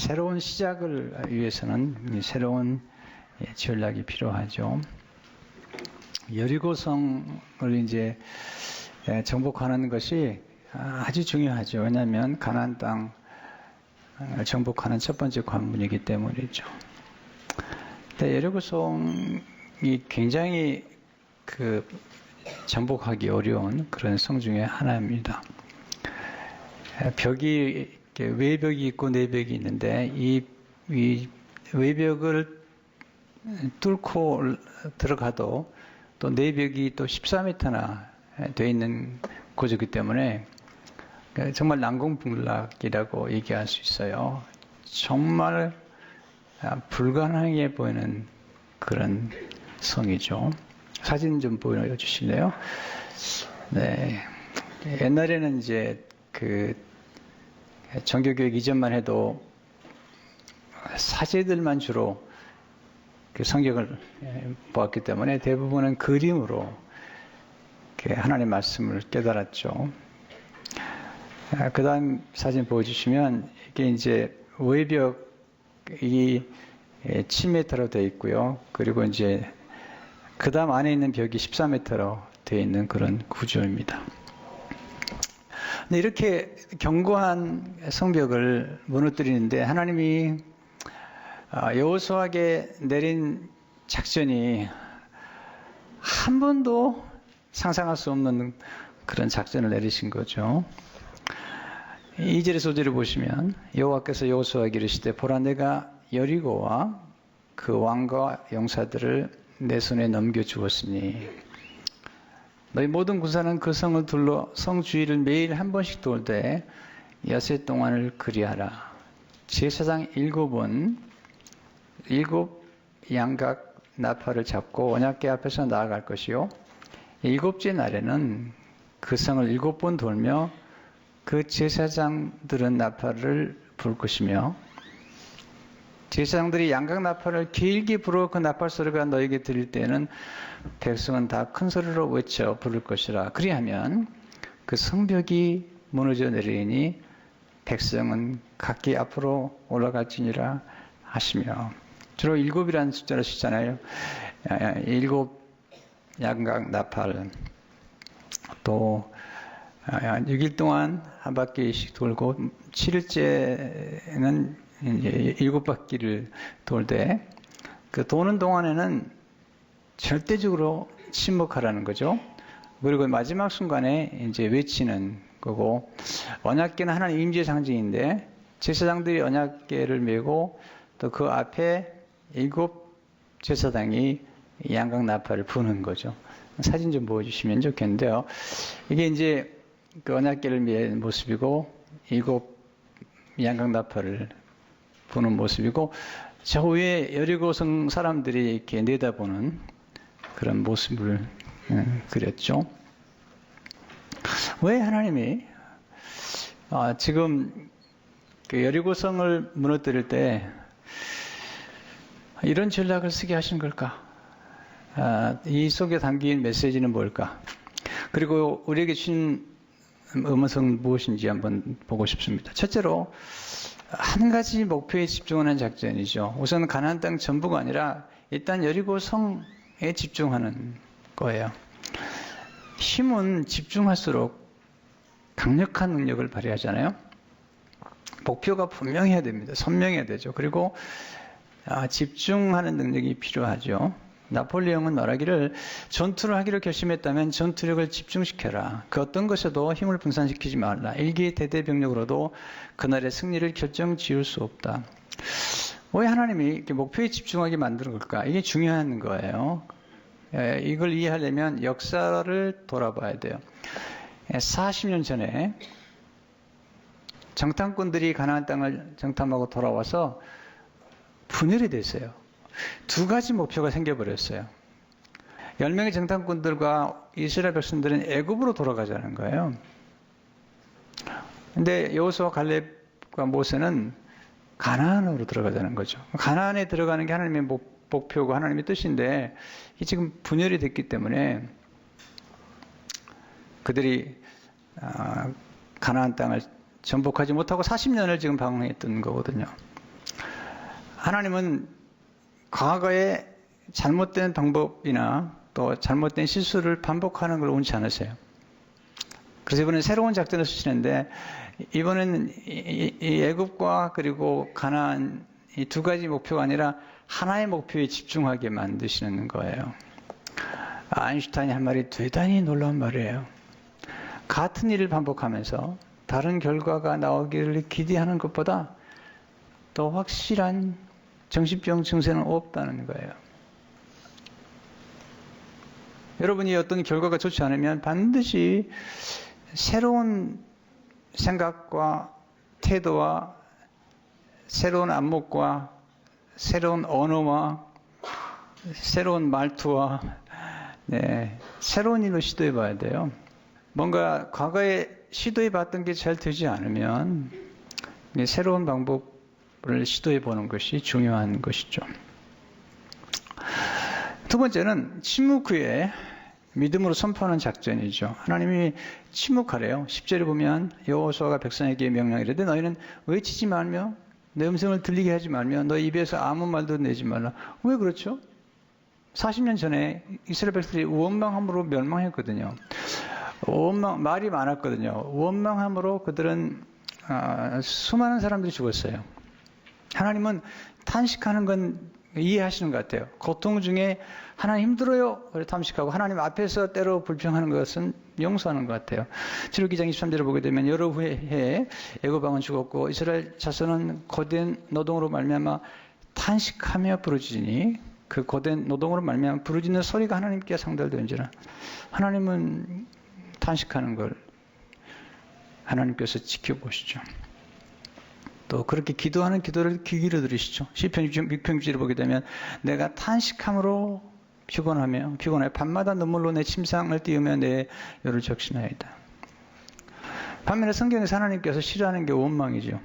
새로운 시작을 위해서는 새로운 전략이 필요하죠. 여리고성을 이제 정복하는 것이 아주 중요하죠. 왜냐하면 가나안 땅을 정복하는 첫 번째 관문이기 때문이죠. 근데 여리고성이 굉장히 정복하기 어려운 그런 성 중에 하나입니다. 벽이 외벽이 있고 내벽이 있는데 이 외벽을 뚫고 들어가도 또 내벽이 또 14m나 되어 있는 구조이기 때문에 정말 난공불락이라고 얘기할 수 있어요. 정말 불가능해 보이는 그런 성이죠. 사진 좀 보여주실래요? 네. 옛날에는 이제 정교교육 이전만 해도 사제들만 주로 성경을 보았기 때문에 대부분은 그림으로 하나님의 말씀을 깨달았죠. 그 다음 사진 보여주시면 이게 이제 외벽이 7m로 되어 있고요. 그리고 이제 그 다음 안에 있는 벽이 14m로 되어 있는 그런 구조입니다. 근데 이렇게 견고한 성벽을 무너뜨리는데 하나님이 여호수아에게 내린 작전이 한 번도 상상할 수 없는 그런 작전을 내리신 거죠. 2절의 소절을 보시면 여호와께서 여호수아에게 이르시되 보라 내가 여리고와 그 왕과 용사들을 내 손에 넘겨주었으니 너희 모든 군사는 그 성을 둘러 성 주위를 매일 한 번씩 돌되 여세 동안을 그리하라. 제사장 7은 7 양각 나팔을 잡고 언약궤 앞에서 나아갈 것이요 7째 날에는 그 성을 7번 돌며 그 제사장들은 나팔을 불 것이며 제사장들이 양각 나팔을 길게 불어 그 나팔 소리가 너에게 들릴 때에는 백성은 다 큰 소리로 외쳐 부를 것이라. 그리하면 그 성벽이 무너져 내리니 백성은 각기 앞으로 올라갈지니라 하시며. 주로 7이라는 숫자를 쓰잖아요. 7 양각 나팔. 또 6일 동안 한 바퀴씩 돌고 7일째는 이제 7바퀴를 돌되 그 도는 동안에는 절대적으로 침묵하라는 거죠. 그리고 마지막 순간에 이제 외치는 거고 언약궤는 하나님 임재의 상징인데 제사장들이 언약궤를 메고 또 그 앞에 7 제사장이 양각 나팔을 부는 거죠. 사진 좀 보여주시면 좋겠는데요. 이게 이제 그 언약궤를 메는 모습이고 7 양각 나팔을 부는 모습이고 저 위에 여리고성 사람들이 이렇게 내다보는 그런 모습을 그렸죠. 왜 하나님이 지금 그 여리고성을 무너뜨릴 때 이런 전략을 쓰게 하신 걸까? 이 속에 담긴 메시지는 뭘까? 그리고 우리에게 주신 음성은 무엇인지 한번 보고 싶습니다. 첫째로 한 가지 목표에 집중하는 작전이죠. 우선 가나안 땅 전부가 아니라 일단 여리고 성에 집중하는 거예요. 힘은 집중할수록 강력한 능력을 발휘하잖아요. 목표가 분명해야 됩니다. 선명해야 되죠. 그리고 집중하는 능력이 필요하죠. 나폴레옹은 말하기를 전투를 하기로 결심했다면 전투력을 집중시켜라. 그 어떤 것에도 힘을 분산시키지 말라. 일기대대병력으로도 그날의 승리를 결정 지을 수 없다. 왜 하나님이 이렇게 목표에 집중하게 만드는 걸까? 이게 중요한 거예요. 이걸 이해하려면 역사를 돌아봐야 돼요. 40년 전에 정탐꾼들이 가나안 땅을 정탐하고 돌아와서 분열이 됐어요. 두 가지 목표가 생겨버렸어요. 10명의 정탐꾼들과 이스라엘 백성들은 애굽으로 돌아가자는 거예요. 근데 여호수아 갈렙과 모세는 가나안으로 들어가자는 거죠. 가나안에 들어가는 게 하나님의 목표고 하나님의 뜻인데 이 지금 분열이 됐기 때문에 그들이 가나안 땅을 정복하지 못하고 40년을 지금 방황했던 거거든요. 하나님은 과거에 잘못된 방법이나 또 잘못된 실수를 반복하는 걸 원치 않으세요. 그래서 이번엔 새로운 작전을 쓰시는데, 이번엔 이 애굽과 그리고 가나안 이 두 가지 목표가 아니라 하나의 목표에 집중하게 만드시는 거예요. 아인슈타인이 한 말이 대단히 놀라운 말이에요. 같은 일을 반복하면서 다른 결과가 나오기를 기대하는 것보다 더 확실한 정신병 증세는 없다는 거예요. 여러분이 어떤 결과가 좋지 않으면 반드시 새로운 생각과 태도와 새로운 안목과 새로운 언어와 새로운 말투와 새로운 일로 시도해 봐야 돼요. 뭔가 과거에 시도해 봤던 게 잘 되지 않으면 새로운 방법을 시도해 보는 것이 중요한 것이죠. 두 번째는 침묵 후에 믿음으로 선포하는 작전이죠. 하나님이 침묵하래요. 10절에 보면 여호수아가 백성에게 명령이르되 너희는 외치지 말며 내 음성을 들리게 하지 말며 너희 입에서 아무 말도 내지 말라. 왜 그렇죠? 40년 전에 이스라엘 백성들이 원망함으로 멸망했거든요. 말이 많았거든요. 원망함으로 그들은 수많은 사람들이 죽었어요. 하나님은 탄식하는 건 이해하시는 것 같아요. 고통 중에 하나님 힘들어요. 탐식하고 하나님 앞에서 때로 불평하는 것은 용서하는 것 같아요. 출애굽기 2장 23절을 보게 되면 여러 해에 애굽 왕은 죽었고 이스라엘 자손은 고된 노동으로 말미암아 탄식하며 부르짖으니 그 고된 노동으로 말미암아 부르짖는 소리가 하나님께 상달되는지라. 하나님은 탄식하는 걸 하나님께서 지켜보시죠. 또 그렇게 기도하는 기도를 귀 기울여 들으시죠. 시편 6편 6절을 보게 되면 내가 탄식함으로 피곤하여 밤마다 눈물로 내 침상을 띄우며 내 혀를 적신하이다. 반면에 성경에서 하나님께서 싫어하는 게 원망이죠.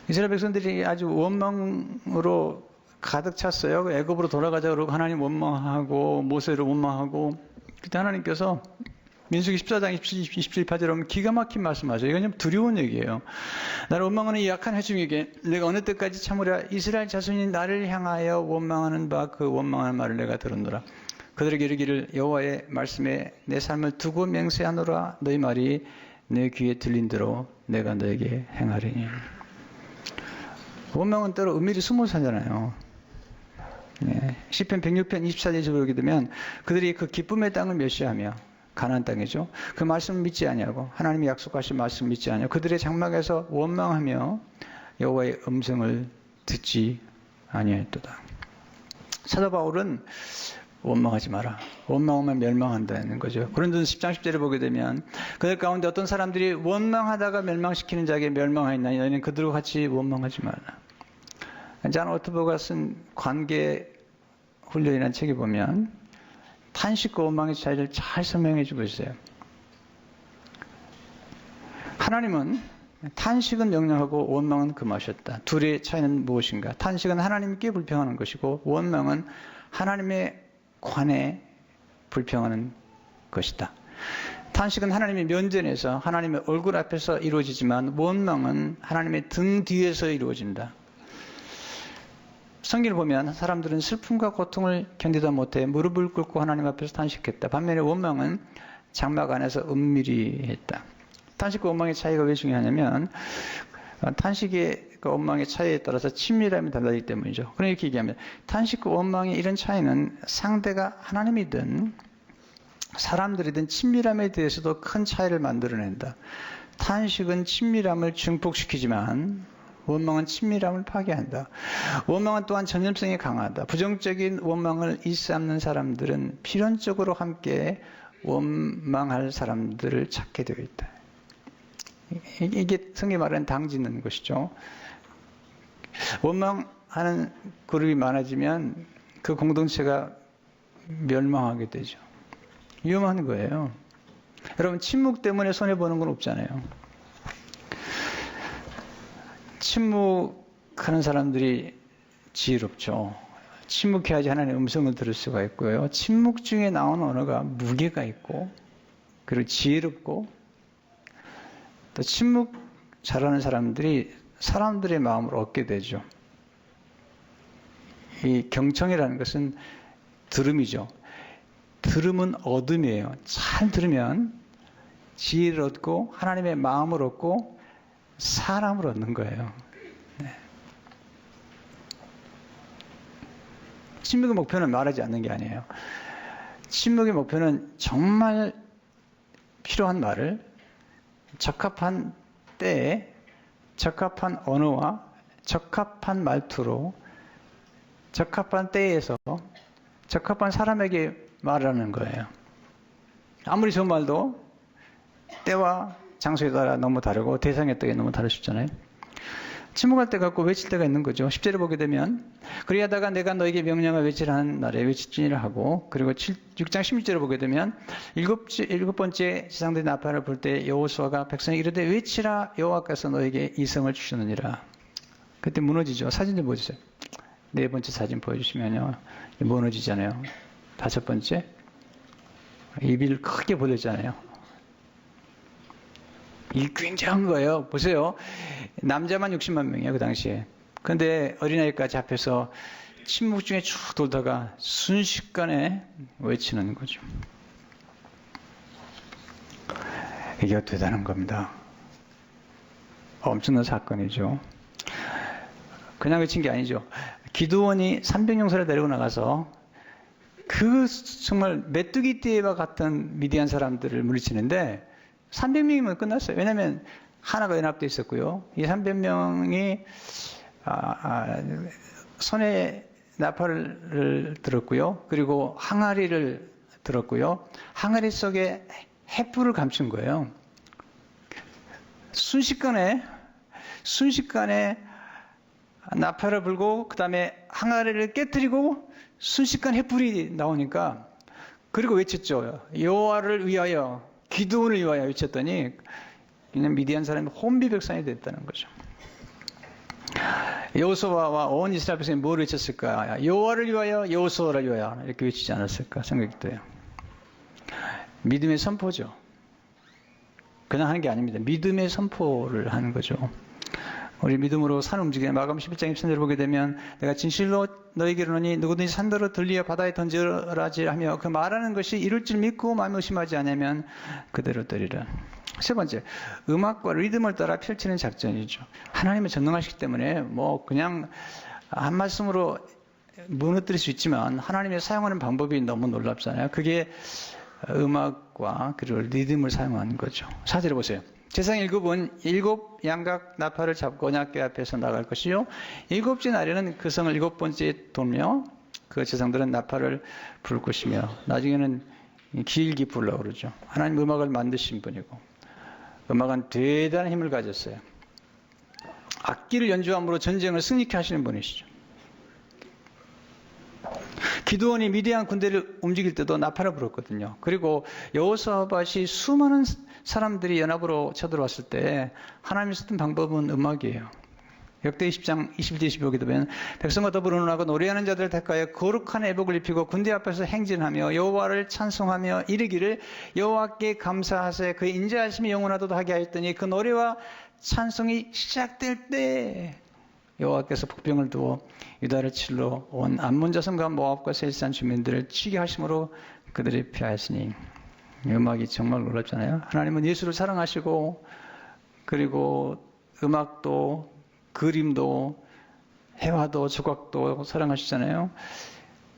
이스라엘 백성들이 아주 원망으로 가득 찼어요. 애굽으로 돌아가자 그러고 하나님 원망하고 모세를 원망하고, 그때 하나님께서 민수기 14장 27절에 보면 기가 막힌 말씀하세요. 이건 좀 두려운 얘기예요. 나를 원망하는 이 약한 회중에게 내가 어느 때까지 참으랴. 이스라엘 자손이 나를 향하여 원망하는 바 그 원망하는 말을 내가 들었노라. 그들에게 이르기를 여호와의 말씀에 내 삶을 두고 맹세하노라. 너희 말이 내 귀에 들린 대로 내가 너에게 행하리니. 원망은 때로 은밀히 숨어 살잖아요. 시편 106편 24절에 보게 되면 그들이 그 기쁨의 땅을 멸시하며 가나안 땅이죠. 그 말씀을 믿지 아니하고 하나님이 약속하신 말씀을 믿지 아니하고 그들의 장막에서 원망하며 여호와의 음성을 듣지 아니하였도다. 사도 바울은 원망하지 마라. 원망하면 멸망한다는 거죠. 고린도서 10장 10절에 보게 되면 그들 가운데 어떤 사람들이 원망하다가 멸망시키는 자에게 멸망하였나니 너희는 그들과 같이 원망하지 말라. 잔 오토버가 쓴 관계 훈련이라는 책에 보면 탄식과 원망의 차이를 잘 설명해 주고 있어요. 하나님은 탄식은 명령하고 원망은 금하셨다. 둘의 차이는 무엇인가? 탄식은 하나님께 불평하는 것이고 원망은 하나님의 관에 불평하는 것이다. 탄식은 하나님의 면전에서 하나님의 얼굴 앞에서 이루어지지만 원망은 하나님의 등 뒤에서 이루어진다. 성경을 보면 사람들은 슬픔과 고통을 견디다 못해 무릎을 꿇고 하나님 앞에서 탄식했다. 반면에 원망은 장막 안에서 은밀히 했다. 탄식과 원망의 차이가 왜 중요하냐면 탄식의 그 원망의 차이에 따라서 친밀함이 달라지기 때문이죠. 그러니 이렇게 얘기하면 탄식과 원망의 이런 차이는 상대가 하나님이든 사람들이든 친밀함에 대해서도 큰 차이를 만들어낸다. 탄식은 친밀함을 증폭시키지만 원망은 친밀함을 파괴한다. 원망은 또한 전염성이 강하다. 부정적인 원망을 일삼는 사람들은 필연적으로 함께 원망할 사람들을 찾게 되어 있다. 이게 성경이 말하는 당짓는 것이죠. 원망하는 그룹이 많아지면 그 공동체가 멸망하게 되죠. 위험한 거예요. 여러분, 침묵 때문에 손해보는 건 없잖아요. 침묵하는 사람들이 지혜롭죠. 침묵해야지 하나님의 음성을 들을 수가 있고요. 침묵 중에 나오는 언어가 무게가 있고 그리고 지혜롭고 또 침묵 잘하는 사람들이 사람들의 마음을 얻게 되죠. 이 경청이라는 것은 들음이죠. 들음은 얻음이에요. 잘 들으면 지혜를 얻고 하나님의 마음을 얻고 사람을 얻는 거예요. 네. 침묵의 목표는 말하지 않는 게 아니에요. 침묵의 목표는 정말 필요한 말을 적합한 때에 적합한 언어와 적합한 말투로 적합한 때에서 적합한 사람에게 말하는 거예요. 아무리 좋은 말도 때와 장소에 따라 너무 다르고 대상에 따라 너무 다를 수 있잖아요. 침묵할 때 갖고 외칠 때가 있는 거죠. 10절을 보게 되면 그리하다가 내가 너에게 명령을 외치라는 날에 외치니라 하고, 그리고 6장 16절을 보게 되면 일곱 번째 지상된 나팔을 불 때 여호수아가 백성이 이르되 외치라 여호와께서 너에게 이 성을 주셨느니라. 그때 무너지죠. 사진 좀 보여주세요. 네 번째 사진 보여주시면요, 무너지잖아요. 다섯 번째 입을 크게 벌렸잖아요. 이 굉장한 거예요. 보세요. 남자만 60만 명이에요, 그 당시에. 근데 어린아이까지 잡혀서 침묵 중에 쭉 돌다가 순식간에 외치는 거죠. 이게 대단한 겁니다. 엄청난 사건이죠. 그냥 외친 게 아니죠. 기드온이 300용사를 데리고 나가서 그 정말 메뚜기 떼와 같은 미디안 사람들을 물리치는데 300명이면 끝났어요. 왜냐하면 하나가 연합되어 있었고요. 이 300명이 손에 나팔을 들었고요. 그리고 항아리를 들었고요. 항아리 속에 횃불을 감춘 거예요. 순식간에 나팔을 불고 그 다음에 항아리를 깨뜨리고 순식간 횃불이 나오니까, 그리고 외쳤죠. 여호와를 위하여, 기드온을 위하여 외쳤더니 그냥 미디안 사람이 혼비백산이 됐다는 거죠. 여호수아와 온 이스라엘 백성이 뭘 외쳤을까? 여호와를 위하여, 여호수아를 위하여 이렇게 외치지 않았을까 생각이 돼요. 믿음의 선포죠. 그냥 하는 게 아닙니다. 믿음의 선포를 하는 거죠. 우리 믿음으로 산 움직이는 마가복음 11장 23절을 보게 되면 내가 진실로 너희에게 이르노니 누구든지 산더러 들리어 바다에 던지라지 하며 그 말하는 것이 이룰 줄 믿고 마음에 의심하지 않으면 그대로 되리라. 세 번째, 음악과 리듬을 따라 펼치는 작전이죠. 하나님은 전능하시기 때문에 뭐 그냥 한 말씀으로 무너뜨릴 수 있지만 하나님의 사용하는 방법이 너무 놀랍잖아요. 그게 음악과 그리고 리듬을 사용하는 거죠. 4절에 보세요. 제상 7은 7 양각 나팔을 잡고 언약궤 앞에서 나갈 것이요, 7째 날에는 그 성을 7번째 돌며 그 제상들은 나팔을 불 것이며, 나중에는 길게 불라고 그러죠. 하나님 음악을 만드신 분이고 음악은 대단한 힘을 가졌어요. 악기를 연주함으로 전쟁을 승리케 하시는 분이시죠. 기드온이 미디안 군대를 움직일 때도 나팔을 불었거든요. 그리고 여호사밧이 수많은 사람들이 연합으로 쳐들어왔을 때 하나님이 썼던 방법은 음악이에요. 역대 20장 21절 22절에 보면 백성과 더불어 논하고 노래하는 자들을 택하여 거룩한 애복을 입히고 군대 앞에서 행진하며 여호와를 찬송하며 이르기를 여호와께 감사하세 그의 인자하심이 영원하도록 하게 하였더니 그 노래와 찬송이 시작될 때 여호와께서 복병을 두어 유다를 칠러 온 암몬 자손과 모압과 세일산 주민들을 치게 하심으로 그들이 피하였으니. 음악이 정말 놀랍잖아요. 하나님은 예수를 사랑하시고 그리고 음악도 그림도 회화도 조각도 사랑하시잖아요.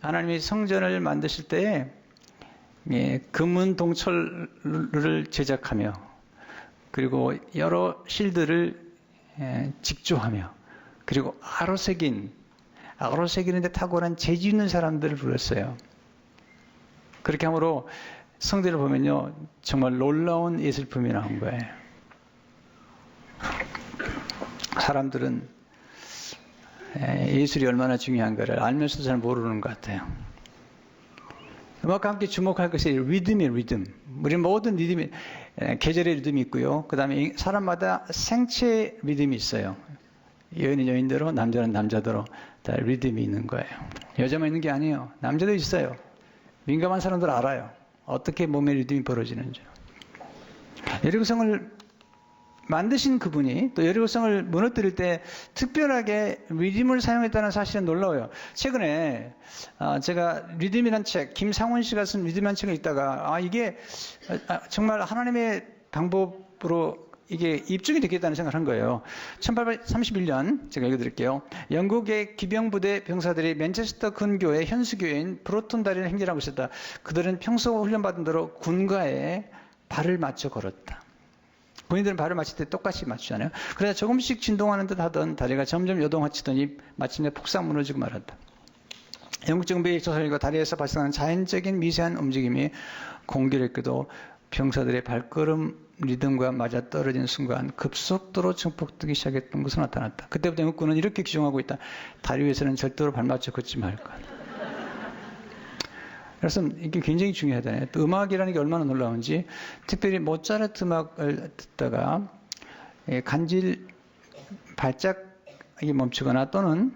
하나님이 성전을 만드실 때 금은 동철을 제작하며 그리고 여러 실들을 직조하며 그리고 아로새기는데 탁월한 재주 있는 사람들을 불렀어요. 그렇게 함으로 성전을 보면요, 정말 놀라운 예술품이 나온 거예요. 사람들은 예술이 얼마나 중요한가를 알면서도 잘 모르는 것 같아요. 음악과 함께 주목할 것이 리듬이에요, 리듬. 우리 모든 리듬이, 계절의 리듬이 있고요. 그 다음에 사람마다 생체 리듬이 있어요. 여인은 여인대로, 남자는 남자대로 다 리듬이 있는 거예요. 여자만 있는 게 아니에요. 남자도 있어요. 민감한 사람들 알아요. 어떻게 몸의 리듬이 벌어지는지. 예루살렘을 만드신 그분이 또 여리고성을 무너뜨릴 때 특별하게 리듬을 사용했다는 사실은 놀라워요. 최근에 제가 리듬이란 책, 김상원 씨가 쓴 리듬이란 책을 읽다가 이게 정말 하나님의 방법으로 이게 입증이 되겠다는 생각을 한 거예요. 1831년 제가 읽어드릴게요. 영국의 기병부대 병사들이 맨체스터 근교의 현수교회인 브로톤 다리를 행진하고 있었다. 그들은 평소 훈련받은 대로 군가에 발을 맞춰 걸었다. 본인들은 발을 맞출 때 똑같이 맞추잖아요. 그러다 조금씩 진동하는 듯 하던 다리가 점점 요동하치더니 마침내 폭삭 무너지고 말았다. 영국 정부의 조사일과 다리에서 발생하는 자연적인 미세한 움직임이 공기를 끄도 병사들의 발걸음 리듬과 맞아 떨어진 순간 급속도로 증폭되기 시작했던 것으로 나타났다. 그때부터 영국군은 이렇게 규정하고 있다. 다리 위에서는 절대로 발맞춰 걷지 말 것. 그래서 이게 굉장히 중요하잖아요. 또 음악이라는 게 얼마나 놀라운지, 특별히 모차르트 음악을 듣다가 간질 발작이 멈추거나 또는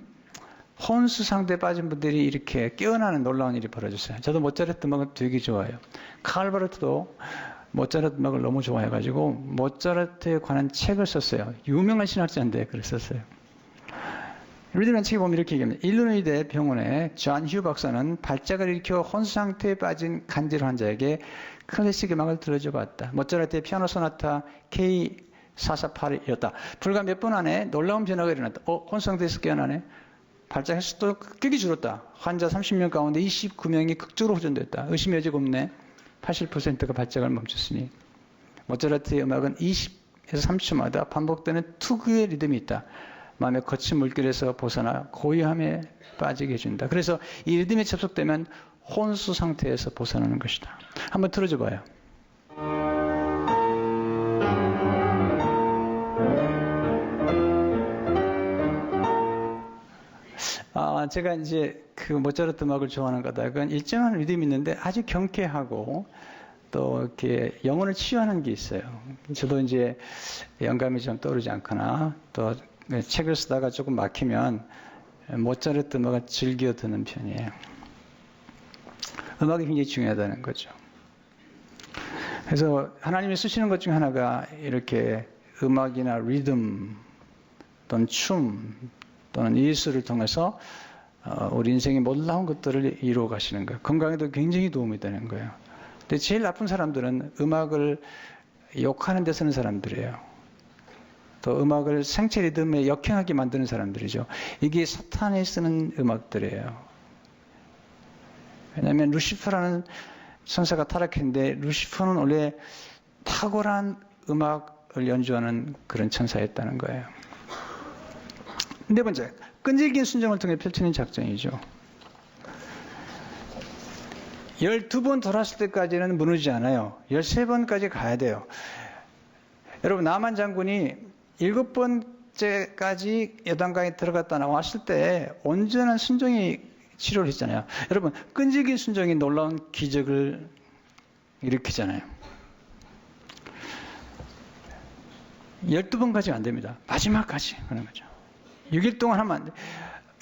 혼수 상태에 빠진 분들이 이렇게 깨어나는 놀라운 일이 벌어졌어요. 저도 모차르트 음악을 되게 좋아해요. 칼 바르트도 모차르트 음악을 너무 좋아해가지고 모차르트에 관한 책을 썼어요. 유명한 신학자인데 그랬었어요. 리듬이라는 책에 보면 이렇게 얘기합니다. 일리노이대 병원의 존 휴 박사는 발작을 일으켜 혼수 상태에 빠진 간질 환자에게 클래식 음악을 들려줘 봤다. 모차르트의 피아노 소나타 K448이었다. 불과 몇 분 안에 놀라운 변화가 일어났다. 혼수 상태에서 깨어나네. 발작 횟수도 급격히 줄었다. 환자 30명 가운데 29명이 극적으로 호전됐다. 의심의 여지가 없네. 80%가 발작을 멈췄으니. 모차르트의 음악은 20에서 30초마다 반복되는 특유의 리듬이 있다. 마음의 거친 물결에서 벗어나 고요함에 빠지게 해준다. 그래서 이 리듬에 접속되면 혼수 상태에서 벗어나는 것이다. 한번 틀어줘 봐요. 제가 이제 그 모차르트 음악을 좋아하는 까닭은 일정한 리듬이 있는데 아주 경쾌하고 또 이렇게 영혼을 치유하는 게 있어요. 저도 이제 영감이 좀 떠오르지 않거나 또 책을 쓰다가 조금 막히면 모차르트 음악을 즐겨 듣는 편이에요. 음악이 굉장히 중요하다는 거죠. 그래서 하나님이 쓰시는 것 중 하나가 이렇게 음악이나 리듬 또는 춤 또는 예술을 통해서 우리 인생의 놀라운 것들을 이루어 가시는 거예요. 건강에도 굉장히 도움이 되는 거예요. 근데 제일 나쁜 사람들은 음악을 욕하는 데 쓰는 사람들이에요. 또 음악을 생체 리듬에 역행하게 만드는 사람들이죠. 이게 사탄이 쓰는 음악들이에요. 왜냐하면 루시퍼라는 천사가 타락했는데 루시퍼는 원래 탁월한 음악을 연주하는 그런 천사였다는 거예요. 네 번째, 끈질긴 순종을 통해 펼치는 작전이죠. 12번 돌았을 때까지는 무너지지 않아요. 13번까지 가야 돼요. 여러분, 나만 장군이 7번째까지 요단강에 들어갔다 나왔을 때 온전한 순종이 치료를 했잖아요. 여러분, 끈질긴 순종이 놀라운 기적을 일으키잖아요. 12번까지 안 됩니다. 마지막까지 하는 거죠. 6일 동안 하면 안 돼.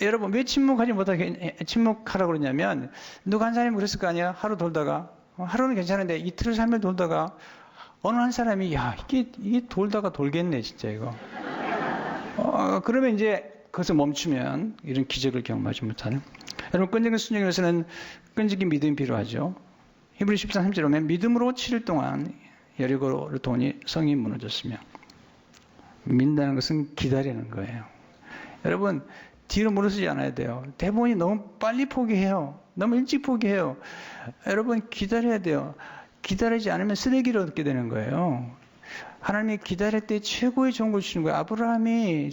여러분, 왜 침묵하라고 그러냐면, 누가 한 사람이 그랬을 거 아니야? 하루 돌다가. 하루는 괜찮은데, 이틀, 3일 돌다가, 어느 한 사람이, 야, 이게 돌다가 돌겠네, 진짜, 이거. 그러면 이제, 거기서 멈추면, 이런 기적을 경험하지 못하는. 여러분, 끈질긴 순종에 위해서는 끈질긴 믿음이 필요하죠. 히브리 13, 3절에 보면, 믿음으로 7일 동안 여리고를 도니 성이 무너졌으며, 믿는다는 것은 기다리는 거예요. 여러분, 뒤로 물러서지 않아야 돼요. 대부분이 너무 빨리 포기해요. 너무 일찍 포기해요. 여러분, 기다려야 돼요. 기다리지 않으면 쓰레기를 얻게 되는 거예요. 하나님이 기다릴 때 최고의 좋은 걸 주시는 거예요. 아브라함이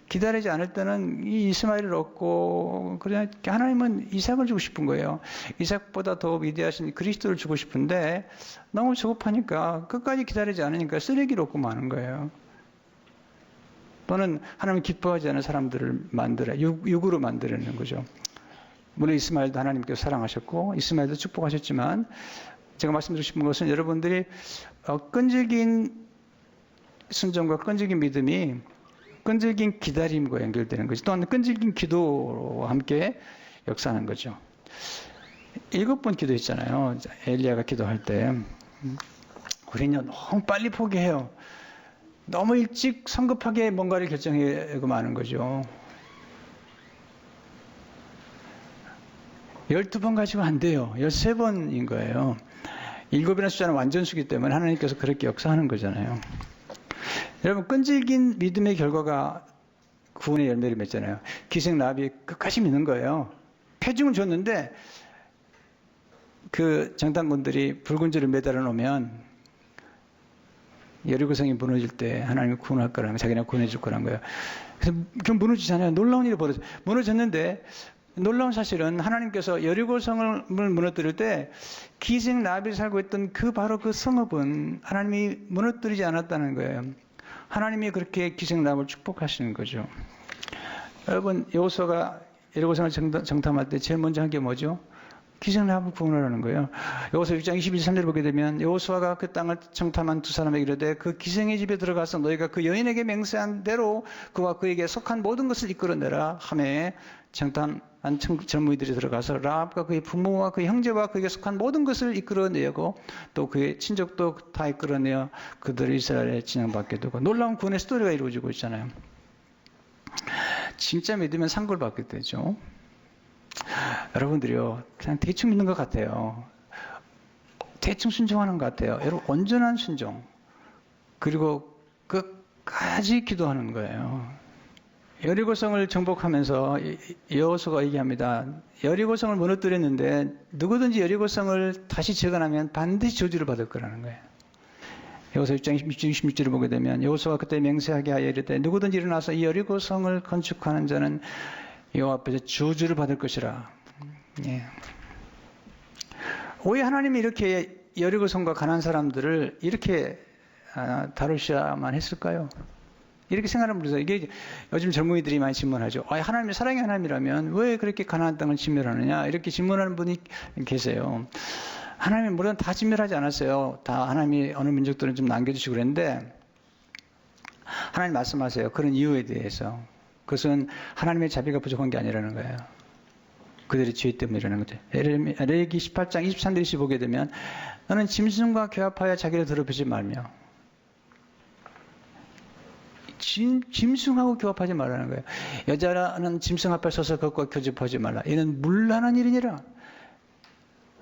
기다리지 않을 때는 이 이스마엘을 얻고, 그냥 하나님은 이삭을 주고 싶은 거예요. 이삭보다 더 위대하신 그리스도를 주고 싶은데 너무 조급하니까 끝까지 기다리지 않으니까 쓰레기를 얻고 마는 거예요. 또는 하나님 기뻐하지 않는 사람들을 육으로 만들어내는 거죠. 물론 이스마엘도 하나님께서 사랑하셨고 이스마엘도 축복하셨지만 제가 말씀드리고 싶은 것은 여러분들이 끈질긴 순종과 끈질긴 믿음이 끈질긴 기다림과 연결되는 거죠. 또한 끈질긴 기도와 함께 역사하는 거죠. 7번 기도했잖아요. 엘리야가 기도할 때 우리는 너무 빨리 포기해요. 너무 일찍 성급하게 뭔가를 결정하고 마는 거죠. 12번 가지고 안 돼요. 13번인 거예요. 7이라는 숫자는 완전수기 때문에 하나님께서 그렇게 역사하는 거잖아요. 여러분, 끈질긴 믿음의 결과가 구원의 열매를 맺잖아요. 기생 라합이 끝까지 믿는 거예요. 표징을 줬는데 그 정탐꾼들이 붉은 줄을 매달아 놓으면 여리고성이 무너질 때 하나님이 구원할 거라는 거예요. 자기네가 구원해 줄 거라는 거예요. 그래서 그럼 무너지잖아요. 놀라운 일이 벌어져요. 무너졌는데 놀라운 사실은 하나님께서 여리고성을 무너뜨릴 때 기생 라합이 살고 있던 바로 그 성읍은 하나님이 무너뜨리지 않았다는 거예요. 하나님이 그렇게 기생 라합을 축복하시는 거죠. 여러분, 여호수아가 여리고성을 정탐할 때 제일 먼저 한 게 뭐죠? 기생 라합을 구원하라는 거예요. 여호수아 6장 22절을 보게 되면 여호수아가 그 땅을 정탐한 두 사람에게 이르되 그 기생의 집에 들어가서 너희가 그 여인에게 맹세한 대로 그와 그에게 속한 모든 것을 이끌어내라 하매 정탐한 젊은이들이 들어가서 라합과 그의 부모와 그의 형제와 그에게 속한 모든 것을 이끌어내고 또 그의 친족도 다 이끌어내어 그들을 이스라엘에 진영받게 되고 놀라운 구원의 스토리가 이루어지고 있잖아요. 진짜 믿으면 상급을 받게 되죠. 여러분들이요, 그냥 대충 믿는 것 같아요. 대충 순종하는 것 같아요. 여러분, 온전한 순종. 그리고 끝까지 기도하는 거예요. 여리고성을 정복하면서 여호수아가 얘기합니다. 여리고성을 무너뜨렸는데 누구든지 여리고성을 다시 재건하면 반드시 저주를 받을 거라는 거예요. 여호수아 6장 26절을 보게 되면 여호수아가 그때 맹세하게 하여 이르되 누구든지 일어나서 이 여리고성을 건축하는 자는 여호와 앞에서 저주를 받을 것이라. 예. 왜 하나님이 이렇게 여리고성과 가난한 사람들을 이렇게 다루셔야만 했을까요? 이렇게 생각하면 그래서 이게 요즘 젊은이들이 많이 질문하죠. 하나님이 사랑의 하나님이라면 왜 그렇게 가난한 땅을 진멸하느냐? 이렇게 질문하는 분이 계세요. 하나님이 물론 다 진멸하지 않았어요. 다 하나님이 어느 민족들은 좀 남겨주시고 그랬는데 하나님 말씀하세요. 그런 이유에 대해서. 그것은 하나님의 자비가 부족한 게 아니라는 거예요. 그들의 죄 때문이라는 거죠. 레위기 18장 23절을 보게 되면 너는 짐승과 교합하여 자기를 더럽히지 말며 짐승하고 교합하지 말라는 거예요. 여자는 짐승 앞에 서서 그것과 교집하지 말라. 이는 물란한 일이니라.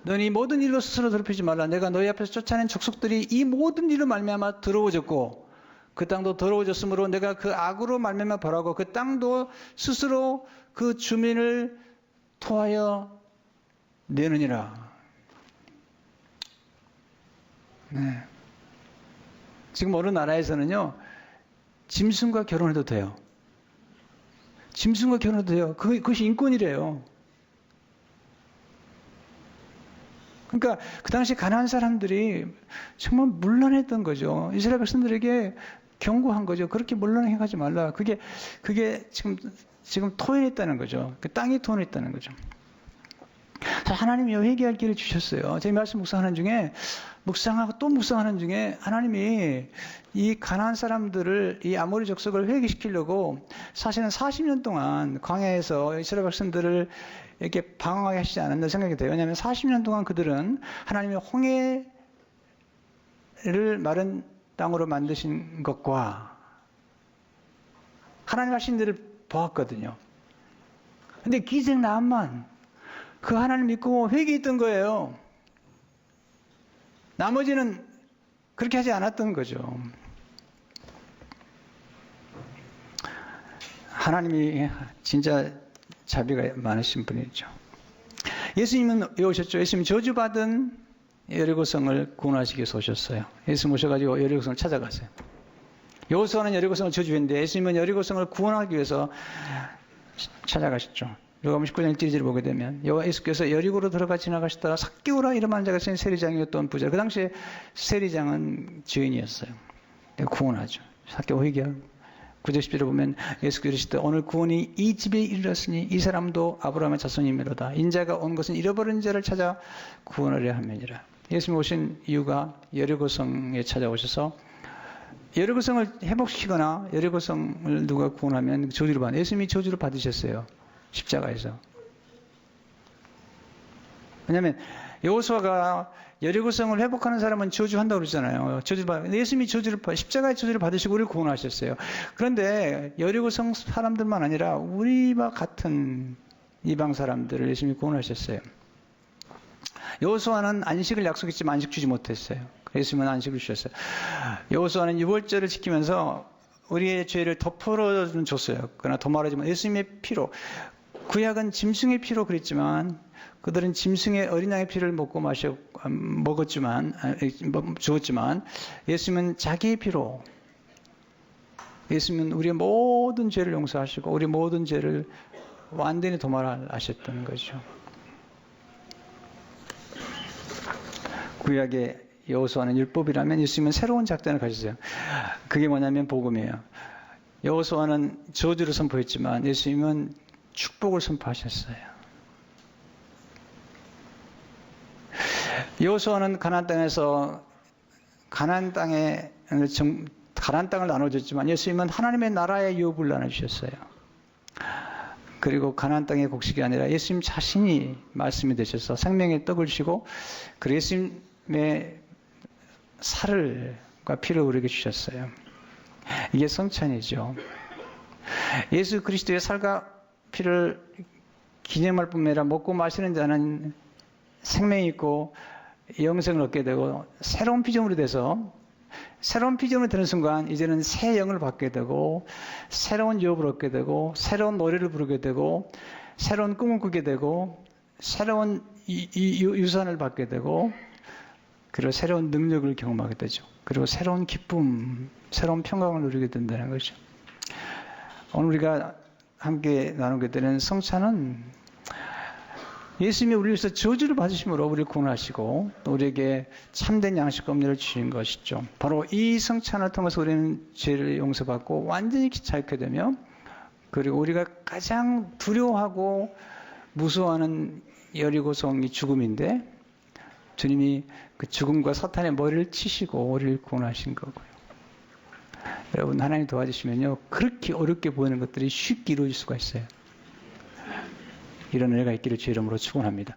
너는 이 모든 일로 스스로 더럽히지 말라. 내가 너희 앞에서 쫓아낸 족속들이 이 모든 일로 말미암아 더러워졌고 그 땅도 더러워졌으므로 내가 그 악으로 말미암아 벌하고 그 땅도 스스로 그 주민을 토하여 내느니라. 네. 지금 어느 나라에서는요, 짐승과 결혼해도 돼요. 짐승과 결혼해도 돼요. 그것이 인권이래요. 그러니까 그 당시 가난한 사람들이 정말 문란했던 거죠. 이스라엘 백성들에게 경고한 거죠. 그렇게 문란하게 가지 말라. 그게 지금 토해냈다는 거죠. 그 땅이 토해냈다는 거죠. 하나님이 회개할 길을 주셨어요. 제 말씀 묵상하는 중에 묵상하고 또 묵상하는 중에 하나님이 이 가난한 사람들을 이 아모리 족속을 회개시키려고 사실은 40년 동안 광야에서 이스라엘 백성들을 이렇게 방황하게 하시지 않았나 생각이 돼요. 왜냐하면 40년 동안 그들은 하나님의 홍해를 마른 땅으로 만드신 것과 하나님 하신 일을 보았거든요. 근데 기생 라합만 그 하나님 믿고 회개했던 거예요. 나머지는 그렇게 하지 않았던 거죠. 하나님이 진짜 자비가 많으신 분이죠. 예수님은 왜 오셨죠? 예수님 저주받은 여리고성을 구원하시기 위해서 오셨어요. 예수님 오셔가지고 여리고성을 찾아갔어요. 여호수아는 여리고성을 저주했는데 예수님은 여리고성을 구원하기 위해서 찾아가셨죠. 요한복음 19장 1절을 보게 되면 예수께서 여리고로 들어가 지나가시다가 삭개오라 이름하는 자가 있으니 세리장이었던 부자. 그 당시에 세리장은 죄인이었어요. 구원하죠. 삭개오 회개하고 9절 10절을 보면 예수께서 이르시되 오늘 구원이 이 집에 이르렀으니 이 사람도 아브라함의 자손이미로다. 인자가 온 것은 잃어버린 자를 찾아 구원하려 함이니라. 예수님 오신 이유가 여리고성에 찾아오셔서 여리고성을 회복시키거나 여리고성을 누가 구원하면 저주를 받는 예수님이 저주를 받으셨어요. 십자가에서. 왜냐하면 여호수아가 여리고성을 회복하는 사람은 저주한다고 그러잖아요. 예수님이 십자가의 저주를 받으시고 우리를 구원하셨어요. 그런데 여리고성 사람들만 아니라 우리와 같은 이방 사람들을 예수님이 구원하셨어요. 여호수아는 안식을 약속했지만 안식 주지 못했어요. 예수님은 안식을 주셨어요. 여호수아는 유월절을 지키면서 우리의 죄를 덮어는 줬어요. 그러나 더 말하자면 예수님의 피로, 구약은 짐승의 피로 그랬지만 그들은 짐승의 어린 양의 피를 주었지만 예수님은 자기의 피로, 예수님은 우리의 모든 죄를 용서하시고 우리 모든 죄를 완전히 도말하셨다는 거죠. 구약의 여호수아는 율법이라면 예수님은 새로운 작전을 가지셨어요. 그게 뭐냐면 복음이에요. 여호수아는 저주를 선포했지만 예수님은 축복을 선포하셨어요. 여호수아는 가나안 땅을 나눠줬지만 예수님은 하나님의 나라의 유업을 나눠주셨어요. 그리고 가나안 땅의 곡식이 아니라 예수님 자신이 말씀이 되셔서 생명의 떡을 주시고 그 예수님의 살과 피를 우리에게 주셨어요. 이게 성찬이죠. 예수 그리스도의 살과 피를 기념할 뿐만 아니라 먹고 마시는 자는 생명이 있고 영생을 얻게 되고 새로운 피조물이 돼서 새로운 피조물이 되는 순간 이제는 새 영을 받게 되고 새로운 유업을 얻게 되고 새로운 노래를 부르게 되고 새로운 꿈을 꾸게 되고 새로운 유산을 받게 되고 그리고 새로운 능력을 경험하게 되죠. 그리고 새로운 기쁨, 새로운 평강을 누리게 된다는 거죠. 오늘 우리가 함께 나누게 되는 성찬은 예수님이 우리를 위해서 저주를 받으심으로 우리를 구원하시고 또 우리에게 참된 양식과 음료를 주신 것이죠. 바로 이 성찬을 통해서 우리는 죄를 용서받고 완전히 자유케 되며 그리고 우리가 가장 두려워하고 무서워하는 여리고성이 죽음인데 주님이 그 죽음과 사탄의 머리를 치시고 우리를 구원하신 거고요. 여러분 하나님 도와주시면요. 그렇게 어렵게 보이는 것들이 쉽게 이루어질 수가 있어요. 이런 은혜가 있기를 주의 이름으로 축원합니다.